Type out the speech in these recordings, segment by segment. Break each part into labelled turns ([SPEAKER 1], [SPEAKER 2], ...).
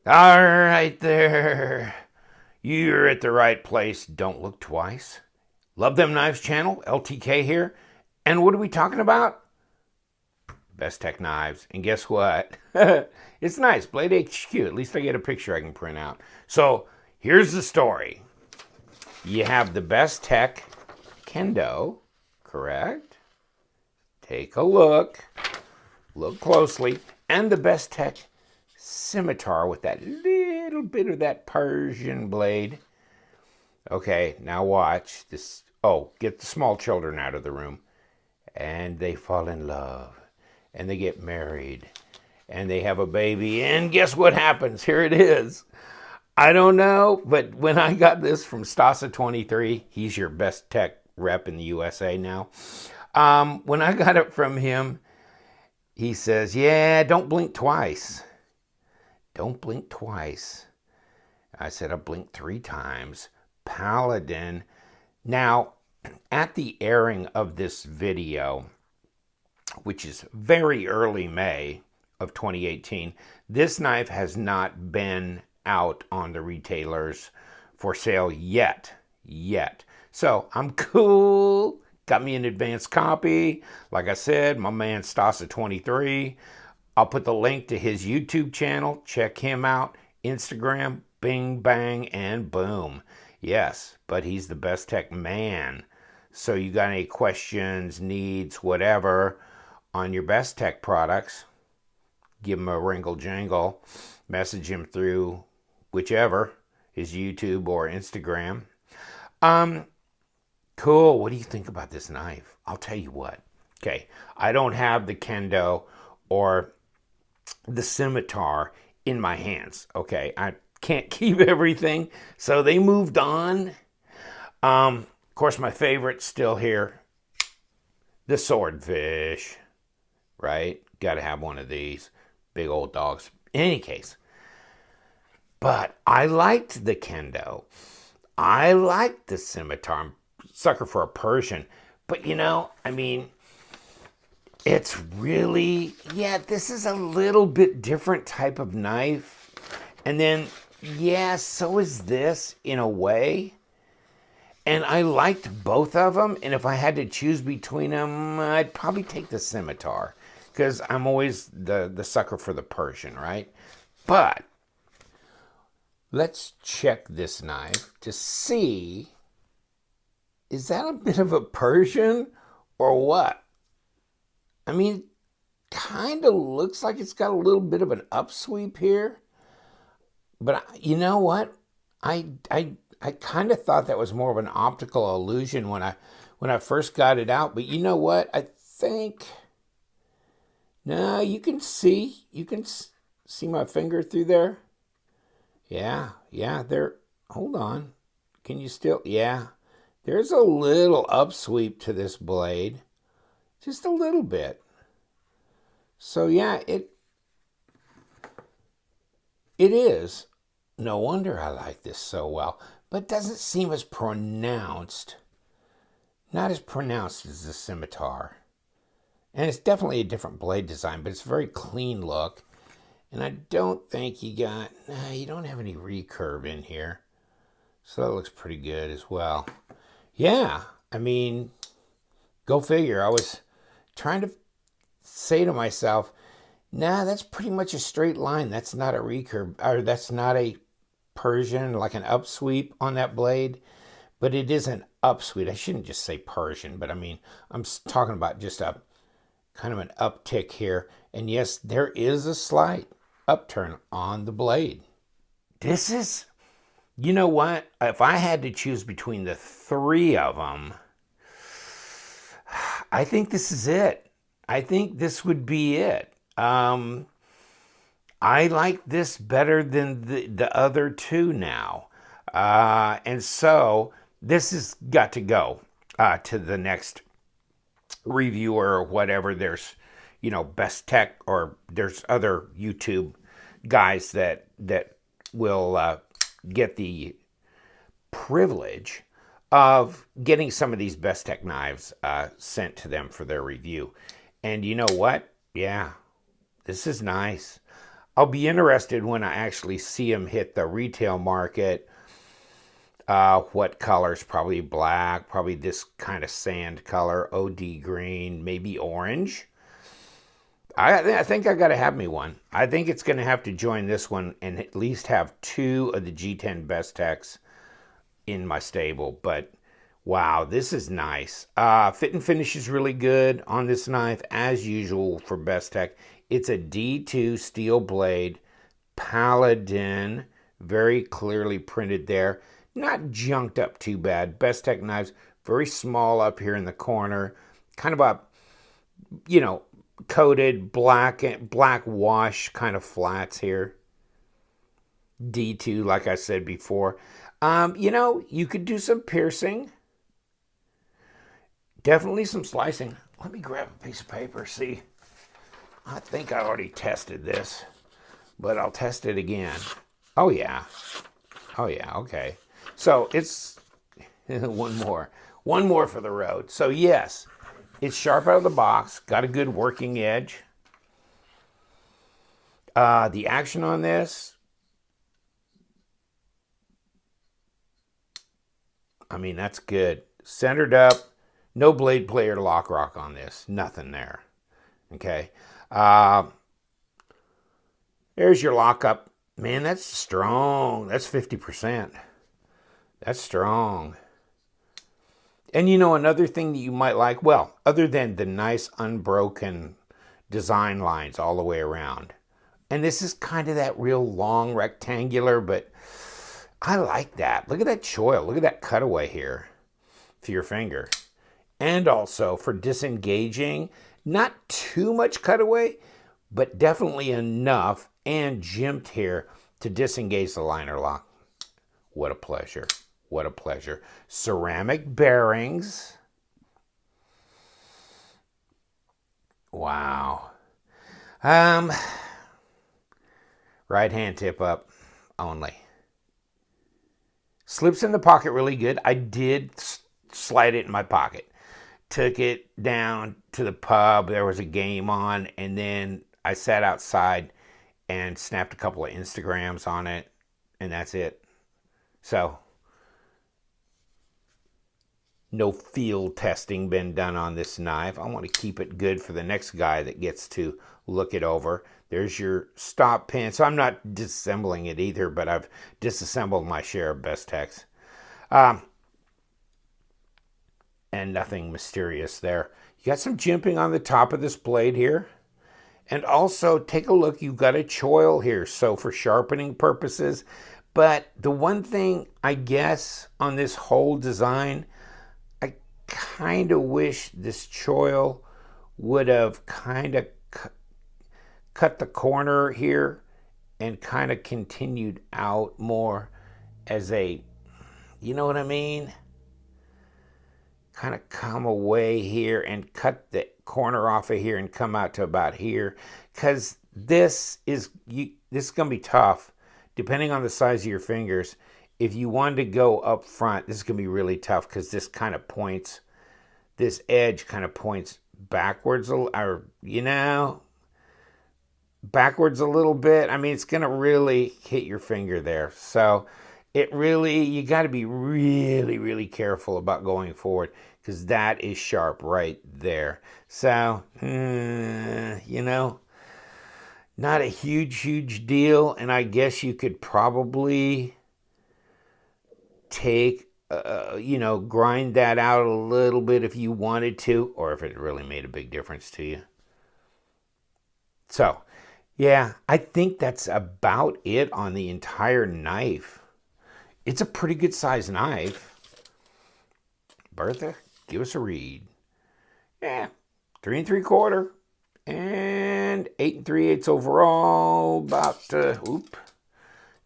[SPEAKER 1] All right there. You're at the right place. Don't look twice. Love Them Knives channel, LTK here. And what are we talking about? Bestech knives. And guess what? It's nice. Blade HQ. At least I get a picture I can print out. So here's the story. You have the Bestech Kendo, correct? Take a look. Look closely. And the Bestech Scimitar with that little bit of that Persian blade. Okay, now watch this. Oh, get the small children out of the room. And they fall in love. And they get married. And they have a baby. And guess what happens? Here it is. I don't know, but when I got this from Stasa23, he's your best tech rep in the USA now. When I got it from him, he says, yeah, don't blink twice. Don't blink twice. I said, I blinked 3 times. Paladin. Now, at the airing of this video, which is very early May of 2018, this knife has not been out on the retailers for sale yet. So I'm cool. Got me an advanced copy. Like I said, my man Stasa23. I'll put the link to his YouTube channel. Check him out. Instagram, bing, bang, and boom. Yes, but he's the Bestech man. So you got any questions, needs, whatever on your Bestech products, give him a wrinkle jangle. Message him through whichever, his YouTube or Instagram. Cool. What do you think about this knife? I'll tell you what. Okay, I don't have the Kendo or the Scimitar in my hands. Okay, I can't keep everything, so they moved on. Of course, my favorite's still here, the Swordfish. Right? Got to have one of these big old dogs. In any case, but I liked the Kendo. I liked the Scimitar. I'm a sucker for a Persian. But I mean, it's really, this is a little bit different type of knife. And then, so is this in a way. And I liked both of them. And if I had to choose between them, I'd probably take the Scimitar. Because I'm always the sucker for the Persian, right? But let's check this knife to see, is that a bit of a Persian or what? I mean, kind of looks like it's got a little bit of an upsweep here. But you know what? I kind of thought that was more of an optical illusion when I first got it out. But you know what? I think... No, you can see my finger through there. Yeah, there, hold on. Can you still, there's a little upsweep to this blade. Just a little bit. So it is. No wonder I like this so well. But it doesn't seem as pronounced. Not as pronounced as the Scimitar. And it's definitely a different blade design, but it's a very clean look. And I don't think you don't have any recurve in here. So that looks pretty good as well. Yeah, I mean, go figure. I was trying to say to myself, nah, that's pretty much a straight line. That's not a recurve, or that's not a Persian, like an upsweep on that blade. But it is an upsweep. I shouldn't just say Persian, but I mean, I'm talking about just a kind of an uptick here. And yes, there is a slight upturn on the blade. This is, you know what? If I had to choose between the 3 of them, I think this is it. I think this would be it. I like this better than the other 2 now. And so this has got to go to the next reviewer or whatever. There's Bestech, or there's other YouTube guys that will get the privilege of getting some of these Bestech knives sent to them for their review. And you know what? Yeah, this is nice. I'll be interested when I actually see them hit the retail market. What colors? Probably black, probably this kind of sand color, OD green, maybe orange. I think I got to have me one. I think it's going to have to join this one and at least have 2 of the G10 Bestechs in my stable. But wow, this is nice. Fit and finish is really good on this knife, as usual for Bestech. It's a D2 steel blade, Paladin, very clearly printed there. Not junked up too bad. Bestech knives, very small up here in the corner. Kind of a, coated black wash kind of flats here. D2, like I said before. You could do some piercing. Definitely some slicing. Let me grab a piece of paper, see. I think I already tested this, but I'll test it again. Oh, yeah. Okay. So it's one more for the road. So yes, it's sharp out of the box, got a good working edge. The action on this, I mean, that's good. Centered up, no blade play or lock rock on this, nothing there. Okay. There's your lockup. Man, that's strong. That's 50%. That's strong. And another thing that you might like, well, other than the nice unbroken design lines all the way around. And this is kind of that real long rectangular, but I like that. Look at that choil. Look at that cutaway here for your finger. And also for disengaging, not too much cutaway, but definitely enough and jimped here to disengage the liner lock. What a pleasure. What a pleasure. Ceramic bearings. Wow. Right hand tip up only. Slips in the pocket really good. I did slide it in my pocket. Took it down to the pub. There was a game on, and then I sat outside and snapped a couple of Instagrams on it, and that's it. So, no field testing been done on this knife. I want to keep it good for the next guy that gets to look it over. There's your stop pin. So I'm not disassembling it either, but I've disassembled my share of Bestechs. And nothing mysterious there. You got some jimping on the top of this blade here. And also, take a look, you've got a choil here, so for sharpening purposes. But the one thing, I guess, on this whole design, I kind of wish this choil would have kind of cut the corner here and kind of continued out more as a, you know what I mean? Kind of come away here and cut the corner off of here and come out to about here, because this is going to be tough depending on the size of your fingers. If you wanted to go up front, this is going to be really tough because this kind of points, this edge kind of points backwards, or backwards a little bit. I mean, it's going to really hit your finger there. So you got to be really, really careful about going forward, because that is sharp right there. So, not a huge deal. And I guess you could probably take, grind that out a little bit if you wanted to, or if it really made a big difference to you. So, yeah, I think that's about it on the entire knife. It's a pretty good size knife. Bertha, give us a read. Yeah, 3 3/4 and 8 3/8 overall. About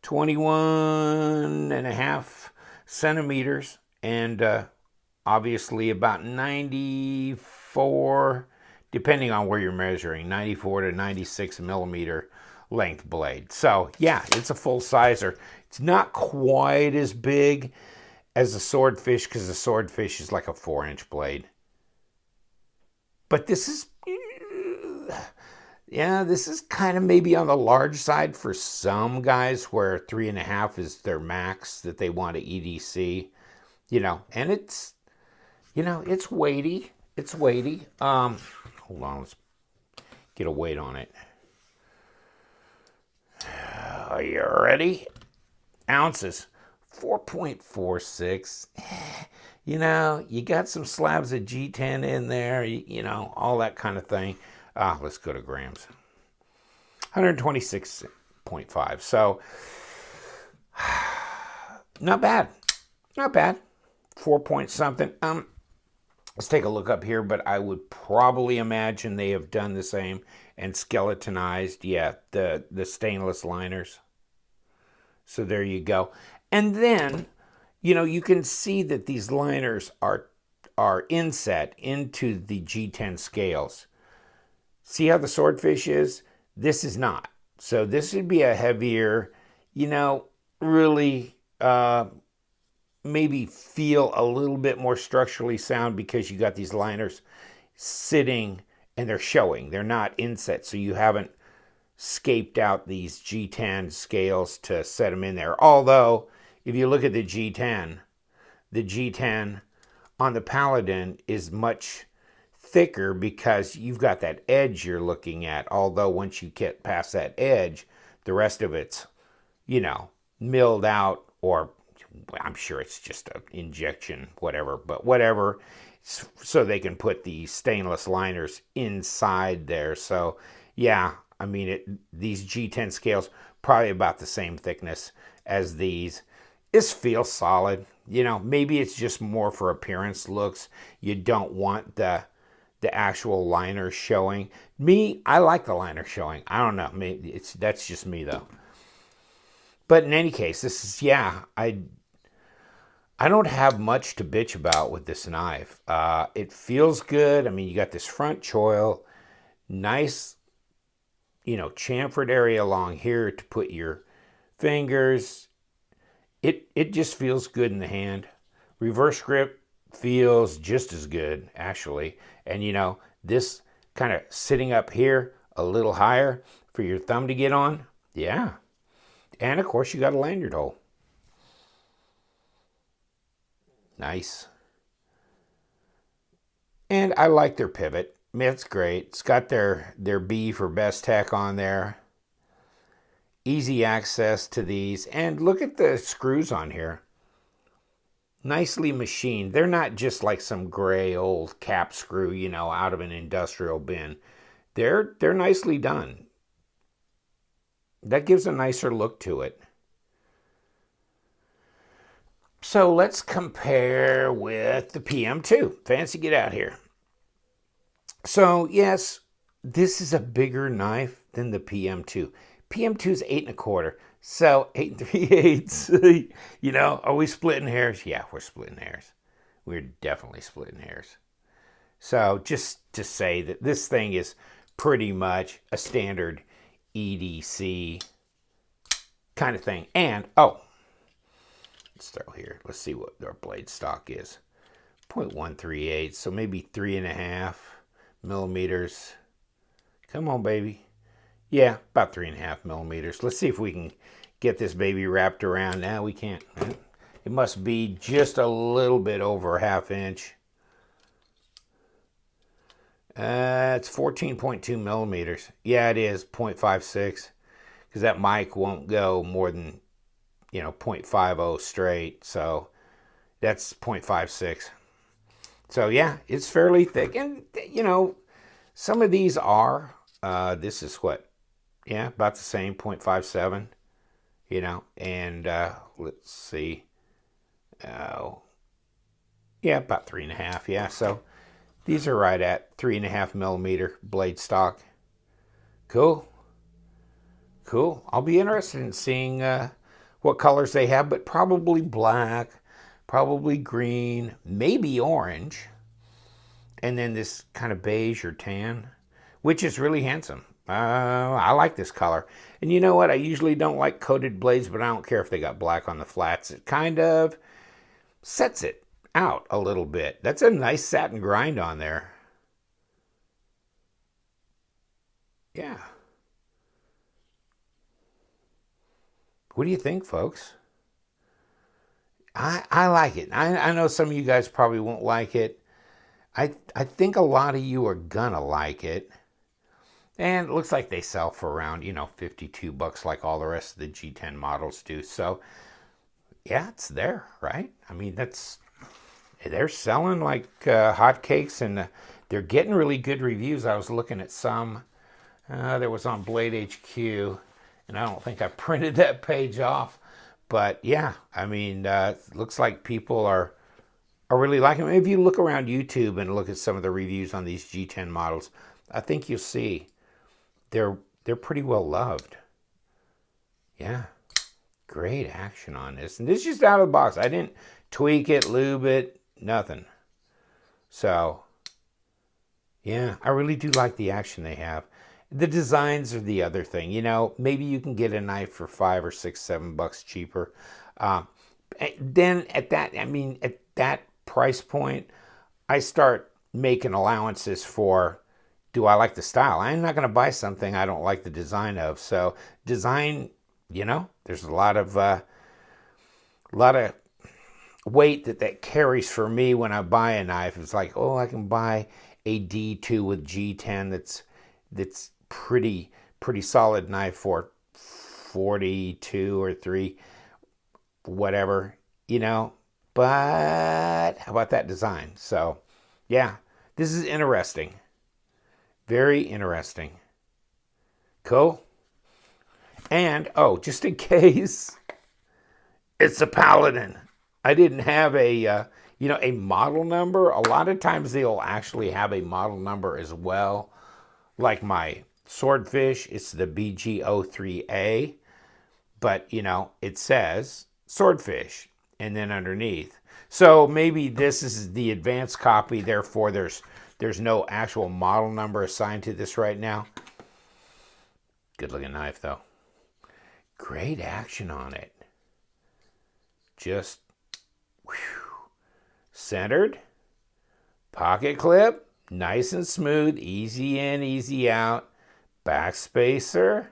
[SPEAKER 1] 21.5 centimeters, and obviously about 94, depending on where you're measuring, 94 to 96 millimeter length blade. So yeah, it's a full sizer. It's not quite as big as the swordfish, because the swordfish is like a 4-inch blade. But this is Yeah, this is kind of maybe on the large side for some guys where 3.5 is their max that they want to EDC, and it's weighty. It's weighty. Hold on, let's get a weight on it. Are you ready? Ounces, 4.46. You got some slabs of G10 in there, all that kind of thing. Let's go to grams. 126.5. So, not bad. Not bad. 4 point something. Let's take a look up here, but I would probably imagine they have done the same and skeletonized, the stainless liners. So there you go. And then, you can see that these liners are inset into the G10 scales. See how the swordfish is? This is not. So this would be a heavier, really maybe feel a little bit more structurally sound because you got these liners sitting and they're showing. They're not inset, so you haven't scaped out these G10 scales to set them in there. Although, if you look at the G10 on the Paladin is much thicker because you've got that edge you're looking at. Although once you get past that edge, the rest of it's, milled out, or I'm sure it's just an injection, whatever, but whatever, so they can put the stainless liners inside there. So, yeah, I mean, these G10 scales probably about the same thickness as these. This feels solid. Maybe it's just more for appearance looks. You don't want the actual liner showing. Me, I like the liner showing. I don't know. Maybe that's just me though. But in any case, this is, I don't have much to bitch about with this knife. It feels good. I mean, you got this front choil, nice, chamfered area along here to put your fingers. It just feels good in the hand. Reverse grip feels just as good, actually. And, this kind of sitting up here a little higher for your thumb to get on. Yeah. And, of course, you got a lanyard hole. Nice. And I like their pivot. I mean, it's great. It's got their B for Bestech on there. Easy access to these. And look at the screws on here. Nicely machined. They're not just like some gray old cap screw, out of an industrial bin. They're nicely done. That gives a nicer look to it. So let's compare with the PM2. Fancy get out here. So yes, this is a bigger knife than the PM2. PM2 is 8 1/4. So 8 3/8. Are we splitting hairs? Yeah, we're splitting hairs. We're definitely splitting hairs. So just to say that this thing is pretty much a standard EDC kind of thing. And, let's throw here. Let's see what our blade stock is. 0.138, so maybe 3.5 millimeters. Come on, baby. Yeah, about 3.5 millimeters. Let's see if we can get this baby wrapped around. Now we can't. It must be just a little bit over a ½ inch. It's 14.2 millimeters. Yeah, it is 0.56 because that mic won't go more than 0.50 straight. So that's 0.56. So yeah, it's fairly thick. And some of these are, this is what, about the same, 0.57, and let's see. About 3.5. Yeah. So these are right at 3.5 millimeter blade stock. Cool. I'll be interested in seeing what colors they have, but probably black, probably green, maybe orange, and then this kind of beige or tan, which is really handsome. I like this color. And you know what? I usually don't like coated blades, but I don't care if they got black on the flats. It kind of sets it out a little bit. That's a nice satin grind on there. Yeah. What do you think, folks? I like it. I know some of you guys probably won't like it. I think a lot of you are gonna like it. And it looks like they sell for around, $52 like all the rest of the G10 models do. So, yeah, it's there, right? I mean, they're selling like hotcakes, and they're getting really good reviews. I was looking at some that was on Blade HQ, and I don't think I printed that page off. But yeah, I mean, it looks like people are really liking them. If you look around YouTube and look at some of the reviews on these G10 models, I think you'll see they're pretty well loved. Yeah, great action on this. And this is just out of the box. I didn't tweak it, lube it, nothing. So, yeah, I really do like the action they have. The designs are the other thing. Maybe you can get a knife for $5 or $6, $7 cheaper. Then at that price point, I start making allowances for, do I like the style? I'm not going to buy something I don't like the design of. So design, there's a lot of weight that carries for me when I buy a knife. It's like, oh, I can buy a D2 with G10 that's pretty solid knife for 42 or 3, whatever, But how about that design? So, yeah, this is interesting. Very interesting. Cool. And, just in case, it's a Paladin. I didn't have a model number. A lot of times they'll actually have a model number as well. Like my Swordfish, it's the BG03A. But, it says Swordfish, and then underneath. So maybe this is the advanced copy, therefore there's no actual model number assigned to this right now. Good looking knife though. Great action on it. Just centered. Pocket clip. Nice and smooth. Easy in, easy out. Backspacer.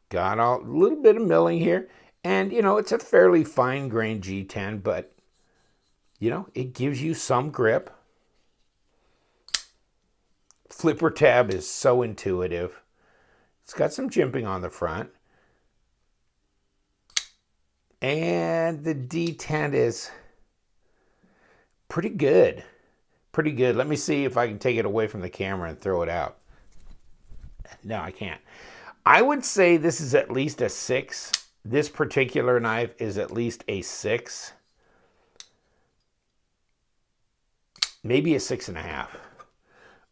[SPEAKER 1] Got a little bit of milling here. And, it's a fairly fine-grained G10, but, it gives you some grip. Flipper tab is so intuitive. It's got some jimping on the front. And the D10 is pretty good. Pretty good. Let me see if I can take it away from the camera and throw it out. No, I can't. I would say this is at least a 6. This particular knife is at least a 6. Maybe a 6.5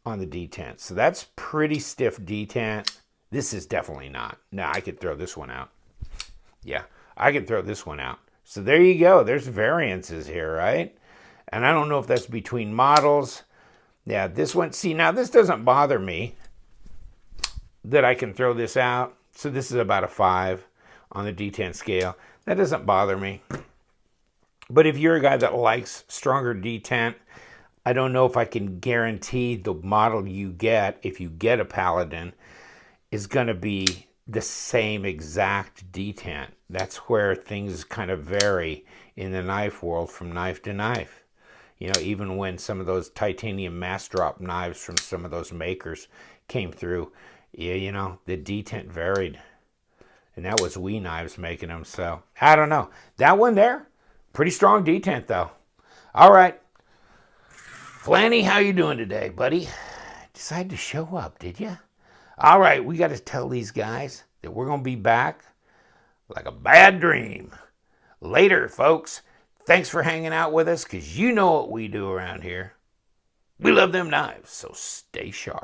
[SPEAKER 1] on the detent. So that's pretty stiff detent. This is definitely not. No, I could throw this one out. Yeah, I could throw this one out. So there you go. There's variances here, right? And I don't know if that's between models. Yeah, this one. See, now this doesn't bother me that I can throw this out. So this is about a 5 on the D10 scale. That doesn't bother me. But if you're a guy that likes stronger D10, I don't know if I can guarantee the model you get, if you get a Paladin, is going to be the same exact D10. That's where things kind of vary in the knife world from knife to knife. Even when some of those titanium mass drop knives from some of those makers came through, yeah, the detent varied. And that was Wee Knives making them. So, I don't know. That one there, pretty strong detent though. All right. Flanny, how you doing today, buddy? Decided to show up, did you? All right, we got to tell these guys that we're going to be back like a bad dream. Later, folks. Thanks for hanging out with us, because you know what we do around here. We love them knives, so stay sharp.